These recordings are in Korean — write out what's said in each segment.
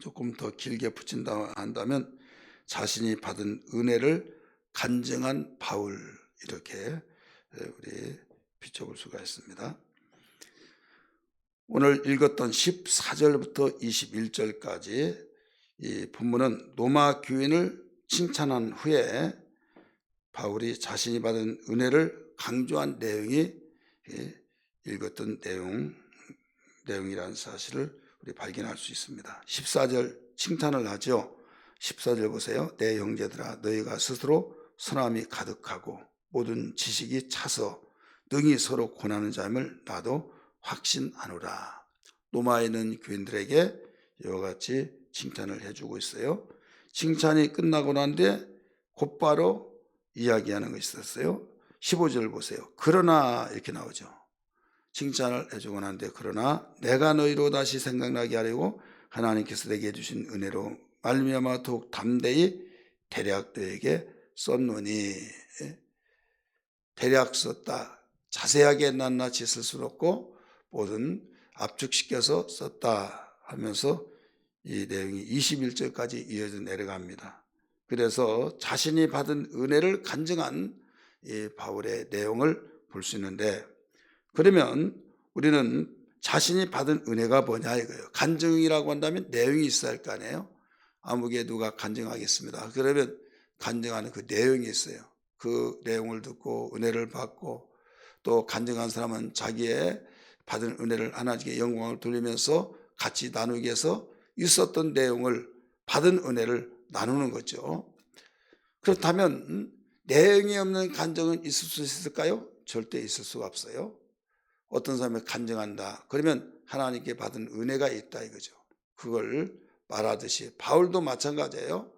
조금 더 길게 붙인다 한다면 자신이 받은 은혜를 간증한 바울, 이렇게 우리 비춰볼 수가 있습니다. 오늘 읽었던 14절부터 21절까지 이 본문은 로마 교인을 칭찬한 후에 바울이 자신이 받은 은혜를 강조한 내용이 읽었던 내용이라는 사실을 우리 발견할 수 있습니다. 14절 칭찬을 하죠. 14절 보세요. 내 형제들아, 너희가 스스로 선함이 가득하고 모든 지식이 차서 능히 서로 권하는 자임을 나도 확신하노라. 로마에 있는 교인들에게 이와 같이 칭찬을 해주고 있어요. 칭찬이 끝나고 난 뒤에 곧바로 이야기하는 것이 있었어요. 15절 보세요. 그러나 이렇게 나오죠. 칭찬을 해주고 난 뒤에 그러나 내가 너희로 다시 생각나게 하려고 하나님께서 내게 주신 은혜로 말미암아 더욱 담대히 대략 너에게 썼노니. 대략 썼다. 자세하게 낱낱이 쓸 수는 없고 모든 압축시켜서 썼다 하면서 이 내용이 21절까지 이어져 내려갑니다. 그래서 자신이 받은 은혜를 간증한 이 바울의 내용을 볼 수 있는데, 그러면 우리는 자신이 받은 은혜가 뭐냐 이거예요. 간증이라고 한다면 내용이 있어야 할 거 아니에요. 아무개 누가 간증하겠습니다. 그러면 간증하는 그 내용이 있어요. 그 내용을 듣고 은혜를 받고 또 간증한 사람은 자기의 받은 은혜를 하나님께 영광을 돌리면서 같이 나누기 위해서 있었던 내용을, 받은 은혜를 나누는 거죠. 그렇다면 내용이 없는 간증은 있을 수 있을까요? 절대 있을 수가 없어요. 어떤 사람이 간증한다. 그러면 하나님께 받은 은혜가 있다 이거죠. 그걸 말하듯이 바울도 마찬가지예요.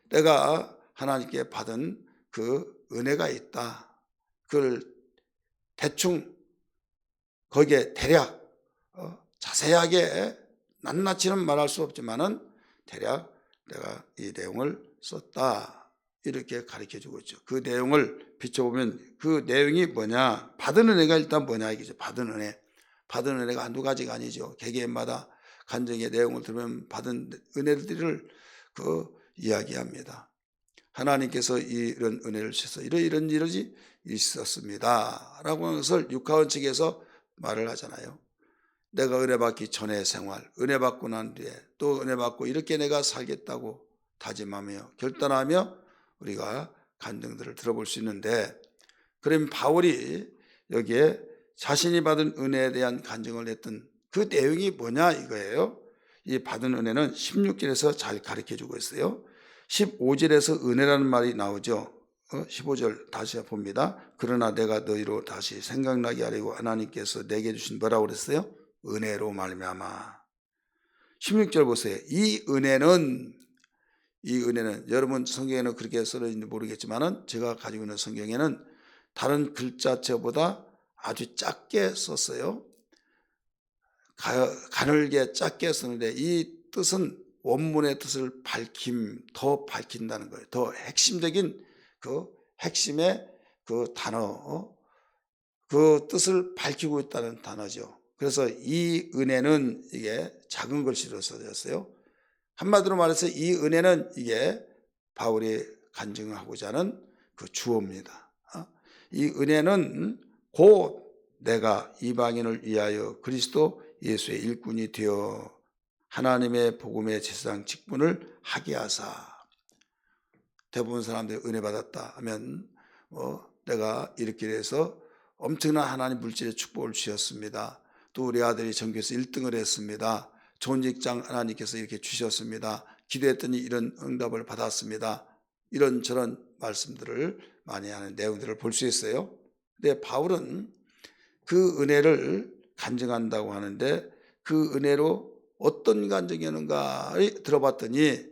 내가 하나님께 받은 그 은혜가 있다. 그걸 대충 거기에 대략 자세하게 낱낱이는 말할 수 없지만은 대략 내가 이 내용을 썼다 이렇게 가르쳐주고 있죠. 그 내용을 비춰보면 그 내용이 뭐냐, 받은 은혜가 일단 뭐냐 이거죠. 받은 은혜. 받은 은혜가 한두 가지가 아니죠. 개개인마다 간증의 내용을 들으면 받은 은혜들을 이야기합니다. 하나님께서 이런 은혜를 주셔서 이런 일이 있었습니다 라고 하는 것을 육하원 측에서 말을 하잖아요. 내가 은혜 받기 전의 생활, 은혜 받고 난 뒤에 또 은혜 받고 이렇게 내가 살겠다고 다짐하며 결단하며 우리가 간증들을 들어볼 수 있는데, 그럼 바울이 여기에 자신이 받은 은혜에 대한 간증을 했던 그 내용이 뭐냐 이거예요. 이 받은 은혜는 16절에서 잘 가르쳐주고 있어요. 15절에서 은혜라는 말이 나오죠. 15절 다시 봅니다. 그러나 내가 너희로 다시 생각나게 하려고 하나님께서 내게 주신 뭐라고 그랬어요? 은혜로 말미암아. 16절 보세요. 이 은혜는 여러분 성경에는 그렇게 써져 있는지 모르겠지만은 제가 가지고 있는 성경에는 다른 글자체보다 아주 작게 썼어요. 가늘게 작게 썼는데 이 뜻은 원문의 뜻을 더 밝힌다는 거예요. 더 핵심적인 그 핵심의 그 단어, 그 뜻을 밝히고 있다는 단어죠. 그래서 이 은혜는 이게 작은 글씨로 써졌어요. 한마디로 말해서 이 은혜는 이게 바울이 간증하고자 하는 그 주어입니다. 이 은혜는 곧 내가 이방인을 위하여 그리스도 예수의 일꾼이 되어 하나님의 복음의 제사장 직분을 하게 하사. 대부분 사람들이 은혜 받았다 하면 내가 이렇게 해서 엄청난 하나님 물질의 축복을 주셨습니다. 또 우리 아들이 전교에서 1등을 했습니다. 좋은 직장 하나님께서 이렇게 주셨습니다. 기도했더니 이런 응답을 받았습니다. 이런저런 말씀들을 많이 하는 내용들을 볼 수 있어요. 근데 바울은 그 은혜를 간증한다고 하는데 그 은혜로 어떤 간증이었는가 들어봤더니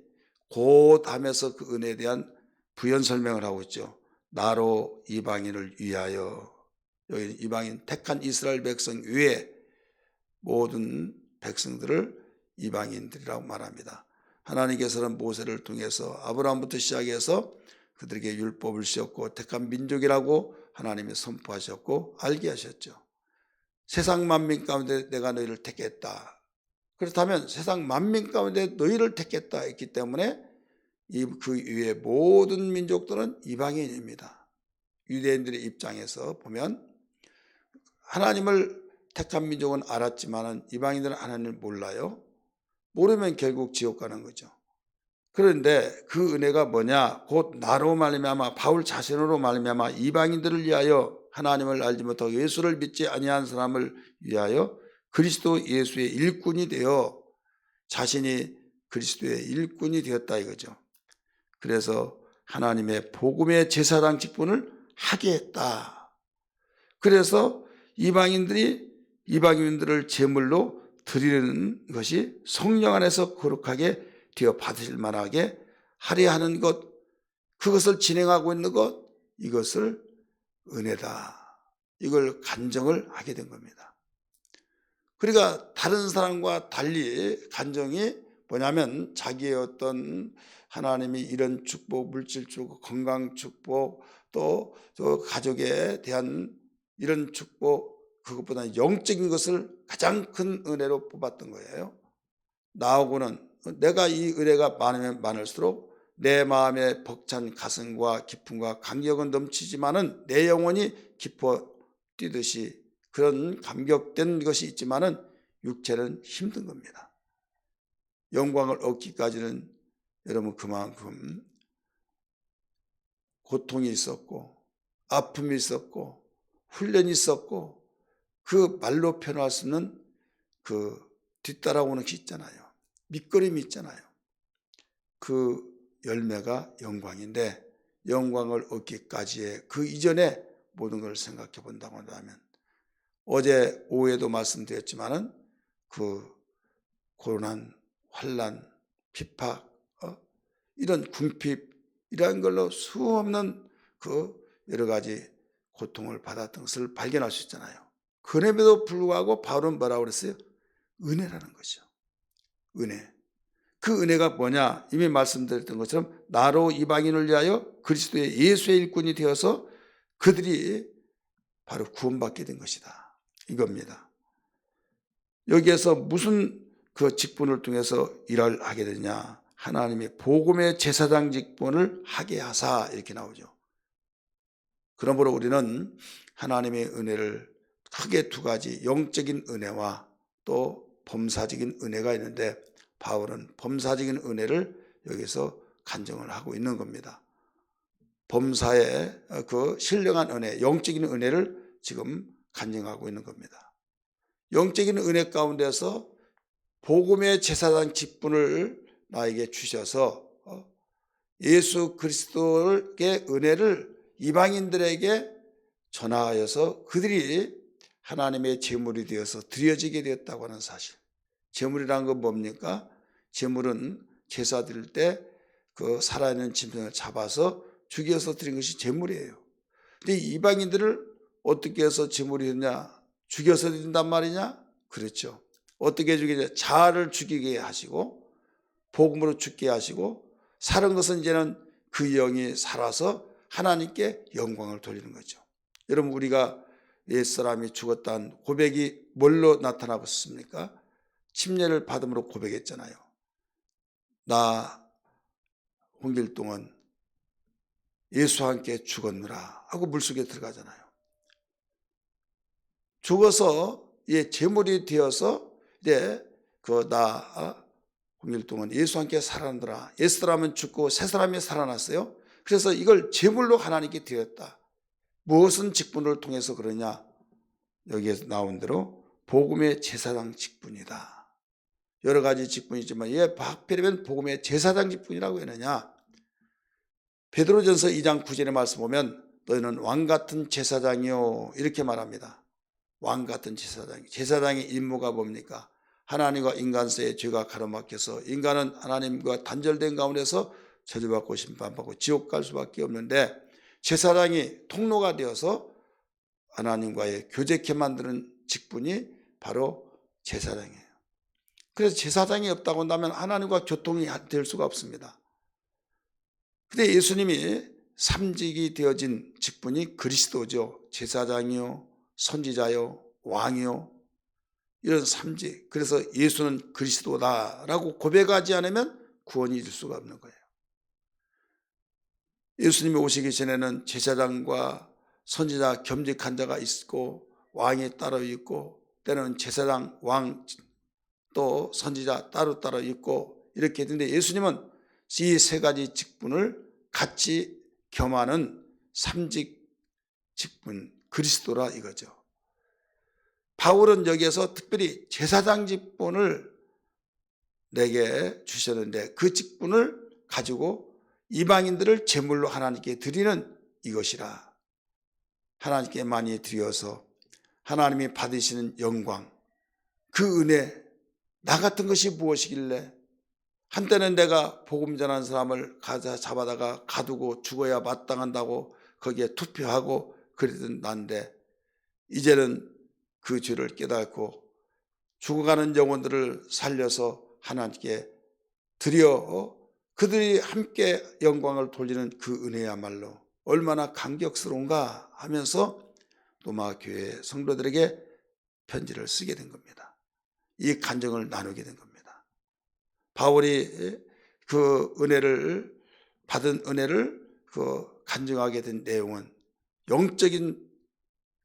곧 하면서 그 은혜에 대한 부연 설명을 하고 있죠. 나로 이방인을 위하여. 여기 이방인 택한 이스라엘 백성 외에 모든 백성들을 이방인들이라고 말합니다. 하나님께서는 모세를 통해서 아브라함부터 시작해서 그들에게 율법을 주셨고 택한 민족이라고 하나님이 선포하셨고 알게 하셨죠. 세상 만민 가운데 내가 너희를 택했다. 그렇다면 세상 만민 가운데 너희를 택했다 했기 때문에 그 이외의 모든 민족들은 이방인입니다. 유대인들의 입장에서 보면 하나님을 택한 민족은 알았지만 이방인들은 하나님을 몰라요. 모르면 결국 지옥 가는 거죠. 그런데 그 은혜가 뭐냐? 곧 나로 말미암아 바울 자신으로 말미암아 이방인들을 위하여 하나님을 알지 못하고 예수를 믿지 아니한 사람을 위하여 그리스도 예수의 일꾼이 되어 자신이 그리스도의 일꾼이 되었다 이거죠. 그래서 하나님의 복음의 제사장 직분을 하게 했다. 그래서 이방인들을 제물로 드리는 것이 성령 안에서 거룩하게 되어 받으실 만하게 하려 하는 것, 그것을 진행하고 있는 것, 이것을 은혜다. 이걸 간정을 하게 된 겁니다. 그러니까 다른 사람과 달리 간정이 뭐냐면 자기의 어떤 하나님이 이런 축복, 물질 축복, 건강 축복, 또 가족에 대한 이런 축복, 그것보다 영적인 것을 가장 큰 은혜로 뽑았던 거예요. 나하고는 내가 이 은혜가 많으면 많을수록 내 마음의 벅찬 가슴과 기쁨과 감격은 넘치지만은 내 영혼이 기뻐 뛰듯이 그런 감격된 것이 있지만은 육체는 힘든 겁니다. 영광을 얻기까지는 여러분 그만큼 고통이 있었고 아픔이 있었고 훈련이 있었고 그 말로 표현할 수 없는 그 뒤따라오는 것이 있잖아요. 밑거림이 있잖아요. 그 열매가 영광인데 영광을 얻기까지의 그 이전에 모든 걸 생각해 본다고 한다면 어제 오후에도 말씀드렸지만은 그 고난, 환난, 핍박, 이런 궁핍 이런 걸로 수없는 그 여러 가지 고통을 받았던 것을 발견할 수 있잖아요. 그럼에도 불구하고 바울은 뭐라고 그랬어요? 은혜라는 것이죠. 은혜. 그 은혜가 뭐냐? 이미 말씀드렸던 것처럼 나로 이방인을 위하여 그리스도의 예수의 일꾼이 되어서 그들이 바로 구원받게 된 것이다. 이겁니다. 여기에서 무슨 그 직분을 통해서 일을 하게 되냐? 하나님의 복음의 제사장 직분을 하게 하사 이렇게 나오죠. 그러므로 우리는 하나님의 은혜를 크게 두 가지 영적인 은혜와 또 범사적인 은혜가 있는데 바울은 범사적인 은혜를 여기서 간증을 하고 있는 겁니다. 범사의 그 신령한 은혜, 영적인 은혜를 지금 간증하고 있는 겁니다. 영적인 은혜 가운데서 복음의 제사장 직분을 나에게 주셔서 예수 그리스도의 은혜를 이방인들에게 전하여서 그들이 하나님의 제물이 되어서 드려지게 되었다고 하는 사실. 제물이라는 건 뭡니까? 제물은 제사 드릴 때 그 살아있는 짐승을 잡아서 죽여서 드린 것이 제물이에요. 근데 이방인들을 어떻게 해서 제물이 되냐? 죽여서 드린단 말이냐? 그렇죠. 어떻게 죽이냐? 자아를 죽이게 하시고 복음으로 죽게 하시고 살은 것은 이제는 그 영이 살아서 하나님께 영광을 돌리는 거죠. 여러분 우리가 옛사람이 죽었다는 고백이 뭘로 나타나고 있습니까? 침례를 받음으로 고백했잖아요. 나 홍길동은 예수와 함께 죽었느라 하고 물속에 들어가잖아요. 죽어서 제물이 되어서 이제 나 홍길동은 예수와 함께 살아나더라. 옛사람은 죽고 새사람이 살아났어요. 그래서 이걸 제물로 하나님께 드렸다. 무엇은 직분을 통해서 그러냐? 여기에서 나온 대로 복음의 제사장 직분이다. 여러 가지 직분이 있지만 하필이면 복음의 제사장 직분이라고 했느냐? 베드로전서 2장 9절의 말씀 보면 너희는 왕같은 제사장이요 이렇게 말합니다. 왕같은 제사장. 제사장의 임무가 뭡니까? 하나님과 인간 사이의 죄가 가로막혀서 인간은 하나님과 단절된 가운데서 저주받고 심판받고 지옥 갈 수밖에 없는데 제사장이 통로가 되어서 하나님과의 교제케 만드는 직분이 바로 제사장이에요. 그래서 제사장이 없다고 한다면 하나님과 교통이 될 수가 없습니다. 근데 예수님이 삼직이 되어진 직분이 그리스도죠. 제사장이요, 선지자요, 왕이요. 이런 삼직. 그래서 예수는 그리스도다라고 고백하지 않으면 구원이 될 수가 없는 거예요. 예수님이 오시기 전에는 제사장과 선지자 겸직한 자가 있고 왕이 따로 있고 때는 제사장, 왕 또 선지자 따로 있고 이렇게 했는데 예수님은 이 세 가지 직분을 같이 겸하는 삼직 직분 그리스도라 이거죠. 바울은 여기에서 특별히 제사장 직분을 내게 주셨는데 그 직분을 가지고 이방인들을 제물로 하나님께 드리는 이것이라. 하나님께 많이 드려서 하나님이 받으시는 영광, 그 은혜, 나 같은 것이 무엇이길래 한때는 내가 복음 전하는 사람을 잡아다가 가두고 죽어야 마땅한다고 거기에 투표하고 그러던 난데 이제는 그 죄를 깨닫고 죽어가는 영혼들을 살려서 하나님께 드려 그들이 함께 영광을 돌리는 그 은혜야말로 얼마나 감격스러운가 하면서 로마 교회 성도들에게 편지를 쓰게 된 겁니다. 이 간증을 나누게 된 겁니다. 바울이 그 은혜를 받은 은혜를 간증하게 된 내용은 영적인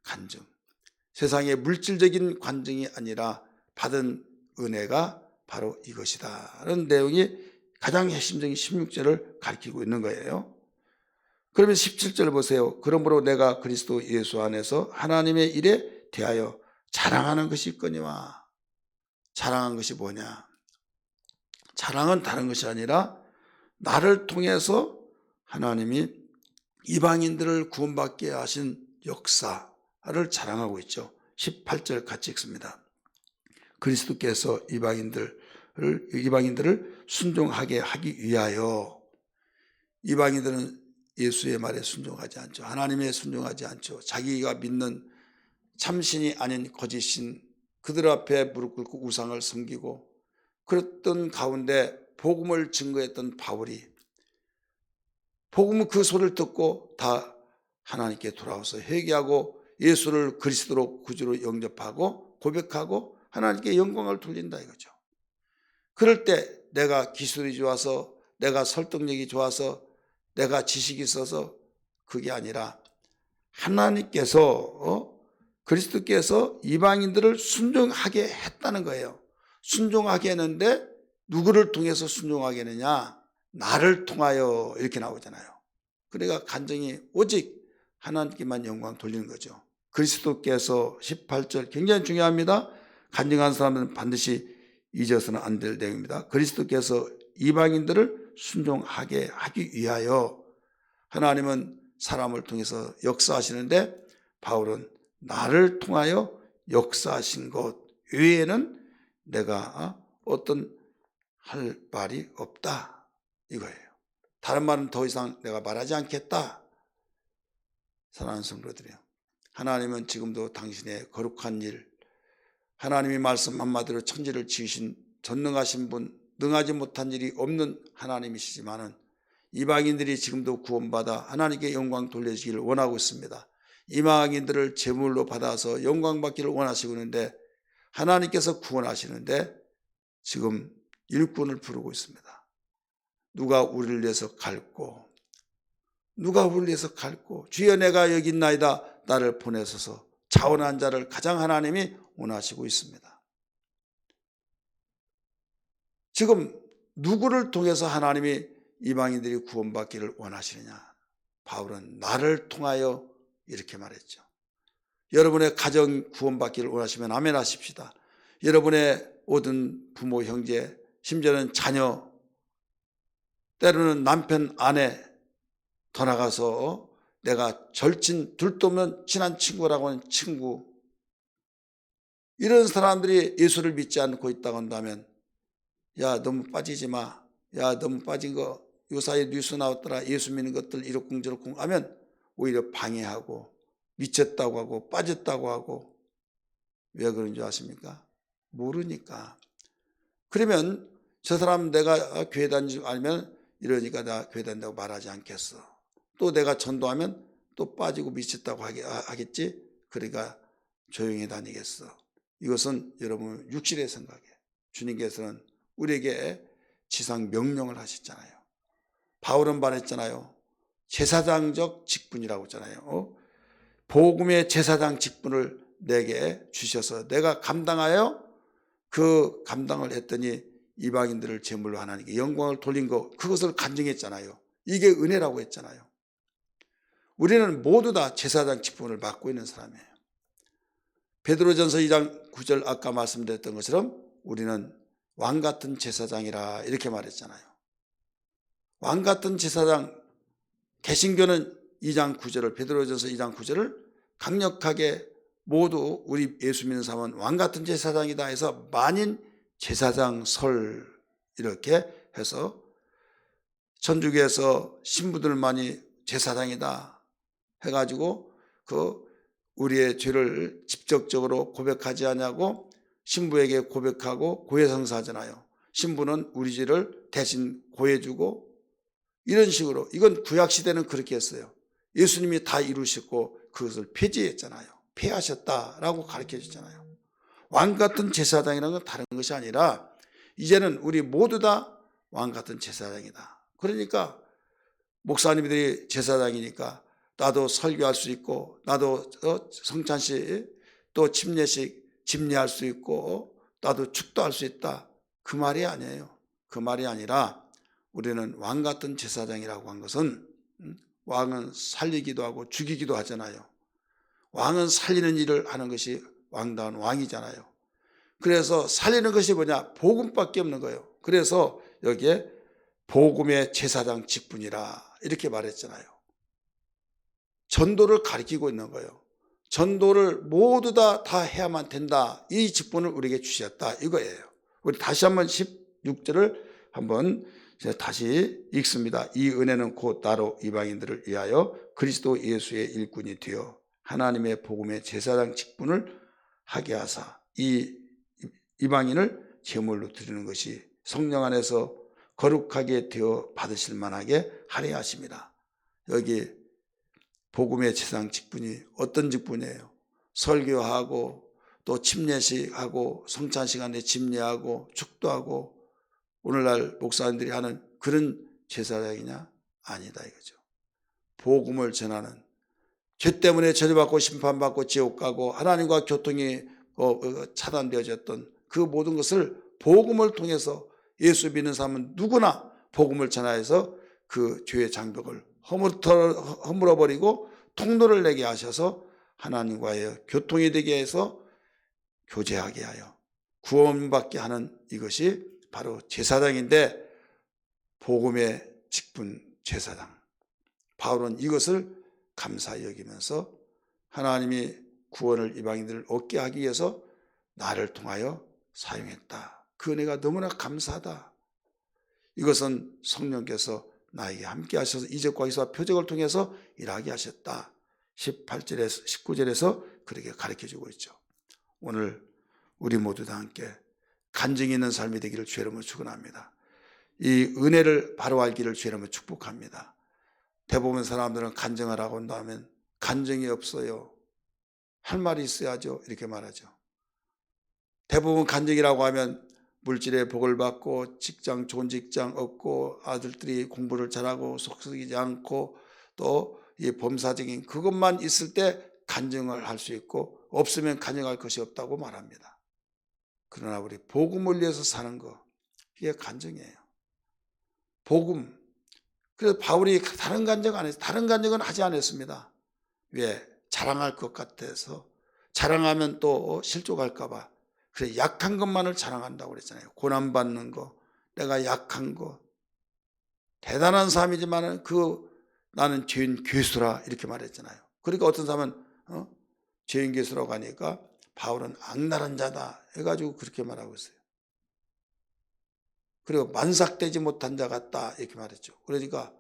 간증, 세상의 물질적인 간증이 아니라 받은 은혜가 바로 이것이다라는 내용이 가장 핵심적인 16절을 가리키고 있는 거예요. 그러면 17절 보세요. 그러므로 내가 그리스도 예수 안에서 하나님의 일에 대하여 자랑하는 것이 있거니와. 자랑한 것이 뭐냐? 자랑은 다른 것이 아니라 나를 통해서 하나님이 이방인들을 구원받게 하신 역사를 자랑하고 있죠. 18절 같이 읽습니다. 그리스도께서 이방인들을 순종하게 하기 위하여. 이방인들은 예수의 말에 순종하지 않죠. 하나님에 순종하지 않죠. 자기가 믿는 참신이 아닌 거짓신 그들 앞에 무릎 꿇고 우상을 섬기고 그랬던 가운데 복음을 증거했던 바울이 복음은 그 소리를 듣고 다 하나님께 돌아와서 회개하고 예수를 그리스도로 구주로 영접하고 고백하고 하나님께 영광을 돌린다 이거죠. 그럴 때 내가 기술이 좋아서 내가 설득력이 좋아서 내가 지식이 있어서 그게 아니라 하나님께서 그리스도께서 이방인들을 순종하게 했다는 거예요. 순종하게 했는데 누구를 통해서 순종하게 했느냐? 나를 통하여 이렇게 나오잖아요. 그러니까 간증이 오직 하나님께만 영광 돌리는 거죠. 그리스도께서 18절 굉장히 중요합니다. 간증한 사람은 반드시 잊어서는 안 될 내용입니다. 그리스도께서 이방인들을 순종하게 하기 위하여. 하나님은 사람을 통해서 역사하시는데 바울은 나를 통하여 역사하신 것 외에는 내가 어떤 할 말이 없다 이거예요. 다른 말은 더 이상 내가 말하지 않겠다. 사랑하는 성도들이요, 하나님은 지금도 당신의 거룩한 일, 하나님이 말씀 한마디로 천지를 지으신 전능하신 분, 능하지 못한 일이 없는 하나님이시지만은 이방인들이 지금도 구원받아 하나님께 영광 돌려주기를 원하고 있습니다. 이방인들을 제물로 받아서 영광 받기를 원하시고 있는데 하나님께서 구원하시는데 지금 일꾼을 부르고 있습니다. 누가 우리를 위해서 갈고, 누가 우리를 위해서 갈고, 주여 내가 여기 있나이다 나를 보내소서. 자원한 자를 가장 하나님이 원하시고 있습니다. 지금 누구를 통해서 하나님이 이방인들이 구원받기를 원하시느냐? 바울은 나를 통하여 이렇게 말했죠. 여러분의 가정 구원받기를 원하시면 아멘 하십시다. 여러분의 모든 부모, 형제, 심지어는 자녀, 때로는 남편, 아내, 더 나가서 내가 절친 둘도 없는 친한 친구라고 하는 친구, 이런 사람들이 예수를 믿지 않고 있다고 한다면 야 너무 빠지지 마, 야 너무 빠진 거 요사이에 뉴스 나왔더라, 예수 믿는 것들 이러쿵저러쿵 하면 오히려 방해하고 미쳤다고 하고 빠졌다고 하고. 왜 그런 줄 아십니까? 모르니까. 그러면 저 사람 내가 교회 다니지 않으면 이러니까 나 교회 다닌다고 말하지 않겠어. 또 내가 전도하면 또 빠지고 미쳤다고 하겠지. 그러니까 조용히 다니겠어. 이것은 여러분 육신의 생각이에요. 주님께서는 우리에게 지상 명령을 하셨잖아요. 바울은 말했잖아요. 제사장적 직분이라고 했잖아요. 복음의 제사장 직분을 내게 주셔서 내가 감당하여 그 감당을 했더니 이방인들을 제물로 하나님께 영광을 돌린 것, 그것을 간증했잖아요. 이게 은혜라고 했잖아요. 우리는 모두 다 제사장 직분을 맡고 있는 사람이에요. 베드로전서 2장 9절 아까 말씀드렸던 것처럼 우리는 왕같은 제사장이라 이렇게 말했잖아요. 왕같은 제사장, 개신교는 2장 9절을, 베드로전서 2장 9절을 강력하게 모두 우리 예수 믿는 사람은 왕같은 제사장이다 해서 만인 제사장 설 이렇게 해서 천주교에서 신부들만이 제사장이다 해가지고 그 우리의 죄를 직접적으로 고백하지 않냐고 신부에게 고백하고 고해성사하잖아요. 신부는 우리 죄를 대신 고해주고 이런 식으로, 이건 구약시대는 그렇게 했어요. 예수님이 다 이루셨고 그것을 폐지했잖아요. 폐하셨다라고 가르쳐 주잖아요. 왕같은 제사장이라는 건 다른 것이 아니라 이제는 우리 모두 다 왕같은 제사장이다. 그러니까 목사님들이 제사장이니까 나도 설교할 수 있고 나도 성찬식 또 침례식 집례할 수 있고 나도 축도할 수 있다. 그 말이 아니에요. 그 말이 아니라 우리는 왕같은 제사장이라고 한 것은 왕은 살리기도 하고 죽이기도 하잖아요. 왕은 살리는 일을 하는 것이 왕다운 왕이잖아요. 그래서 살리는 것이 뭐냐? 복음밖에 없는 거예요. 그래서 여기에 복음의 제사장 직분이라 이렇게 말했잖아요. 전도를 가리키고 있는 거예요. 전도를 모두 다 해야만 된다. 이 직분을 우리에게 주셨다 이거예요. 우리 다시 한번 16절을 한번 다시 읽습니다. 이 은혜는 곧 나로 이방인들을 위하여 그리스도 예수의 일꾼이 되어 하나님의 복음의 제사장 직분을 하게 하사 이 이방인을 제물로 드리는 것이 성령 안에서 거룩하게 되어 받으실 만하게 하려 하십니다. 여기 복음의 제사장 직분이 어떤 직분이에요? 설교하고 또 침례식하고 성찬 시간에 집례하고 축도하고 오늘날 목사님들이 하는 그런 제사장이냐? 아니다 이거죠. 복음을 전하는, 죄 때문에 저주받고 심판받고 지옥 가고 하나님과 교통이 차단되어졌던 그 모든 것을 복음을 통해서 예수 믿는 사람은 누구나 복음을 전하여서 그 죄의 장벽을 허물어버리고 통로를 내게 하셔서 하나님과의 교통이 되게 해서 교제하게 하여 구원받게 하는 이것이 바로 제사장인데 복음의 직분 제사장. 바울은 이것을 감사히 여기면서 하나님이 구원을 이방인들을 얻게 하기 위해서 나를 통하여 사용했다. 그 은혜가 너무나 감사하다. 이것은 성령께서 나에게 함께 하셔서 이적과 기사와 표적을 통해서 일하게 하셨다. 18절에서 19절에서 그렇게 가르쳐주고 있죠. 오늘 우리 모두 다 함께 간증이 있는 삶이 되기를 주의 이름으로 축원합니다. 이 은혜를 바로 알기를 주의 이름으로 축복합니다. 대부분 사람들은 간증을 하고 나면 간증이 없어요. 할 말이 있어야죠. 이렇게 말하죠. 대부분 간증이라고 하면 물질의 복을 받고 직장, 좋은 직장 얻고 아들들이 공부를 잘하고 속썩이지 않고 또 이 범사적인 그것만 있을 때 간증을 할 수 있고 없으면 간증할 것이 없다고 말합니다. 그러나 우리 복음을 위해서 사는 거, 이게 간증이에요. 복음. 그래서 바울이 다른 간증 안 했어요. 다른 간증은 하지 않았습니다. 왜? 자랑할 것 같아서. 자랑하면 또 실족할까 봐. 그래 약한 것만을 자랑한다고 그랬잖아요. 고난받는 거, 내가 약한 거. 대단한 사람이지만 나는 죄인 괴수라 이렇게 말했잖아요. 그러니까 어떤 사람은 죄인 괴수라고 하니까 바울은 악랄한 자다 해가지고 그렇게 말하고 있어요. 그리고 만삭되지 못한 자 같다 이렇게 말했죠. 그러니까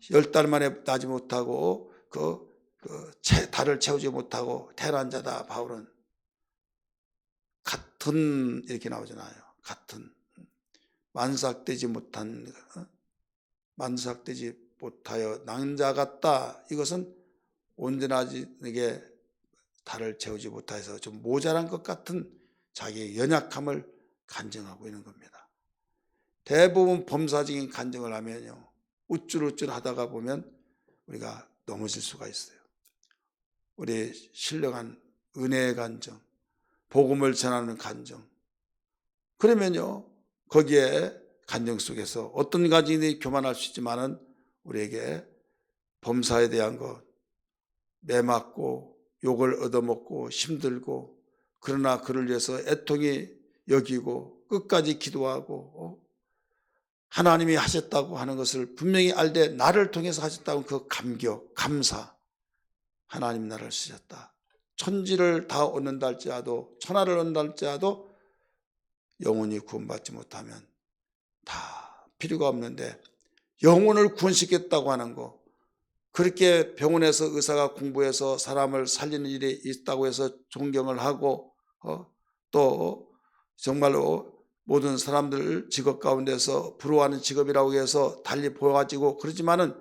10달 만에 나지 못하고 달을 채우지 못하고 태어난 자다. 바울은 같은 이렇게 나오잖아요. 같은 만삭되지 못하여 낭자 같다. 이것은 온전하게 달을 채우지 못해서 좀 모자란 것 같은 자기의 연약함을 간증하고 있는 겁니다. 대부분 범사적인 간증을 하면요, 우쭐우쭐 하다가 보면 우리가 넘어질 수가 있어요. 우리 신령한 은혜의 간증, 복음을 전하는 간증, 그러면요 거기에 간증 속에서 어떤 간증이 교만할 수 있지만은 우리에게 범사에 대한 것, 매맞고 욕을 얻어먹고 힘들고, 그러나 그를 위해서 애통히 여기고 끝까지 기도하고 하나님이 하셨다고 하는 것을 분명히 알되 나를 통해서 하셨다고 그 감격, 감사, 하나님 나를 쓰셨다. 천지를 다 얻는다 할지라도, 천하를 얻는다 할지라도 영혼이 구원받지 못하면 다 필요가 없는데 영혼을 구원시켰다고 하는 거, 그렇게 병원에서 의사가 공부해서 사람을 살리는 일이 있다고 해서 존경을 하고 또 정말로 모든 사람들 직업 가운데서 부러워하는 직업이라고 해서 달리 보여가지고 그러지만은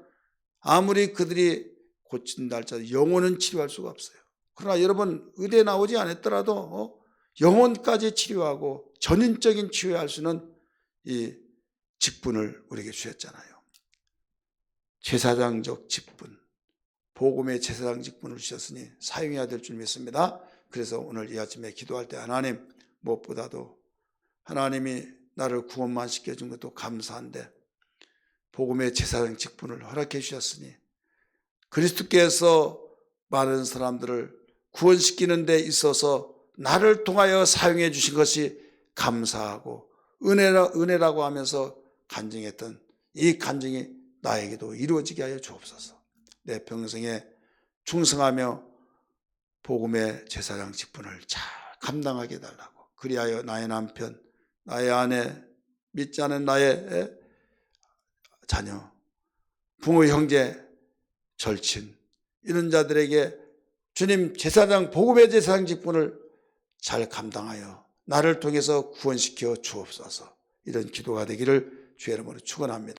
아무리 그들이 고친다 할지라도 영혼은 치료할 수가 없어요. 그러나 여러분 의대 나오지 않았더라도 영혼까지 치료하고 전인적인 치료할 수는 이 직분을 우리에게 주셨잖아요. 제사장적 직분, 복음의 제사장 직분을 주셨으니 사용해야 될 줄 믿습니다. 그래서 오늘 이 아침에 기도할 때 하나님, 무엇보다도 하나님이 나를 구원만 시켜준 것도 감사한데 복음의 제사장 직분을 허락해 주셨으니 그리스도께서 많은 사람들을 구원시키는 데 있어서 나를 통하여 사용해 주신 것이 감사하고 은혜라고 하면서 간증했던 이 간증이 나에게도 이루어지게 하여 주옵소서. 내 평생에 충성하며 복음의 제사장 직분을 잘 감당하게 해달라고, 그리하여 나의 남편, 나의 아내, 믿지 않은 나의 자녀, 부모, 형제, 절친, 이런 자들에게 주님 제사장, 복음의 제사장 직분을 잘 감당하여 나를 통해서 구원시켜 주옵소서. 이런 기도가 되기를 주의 이름으로 축원합니다.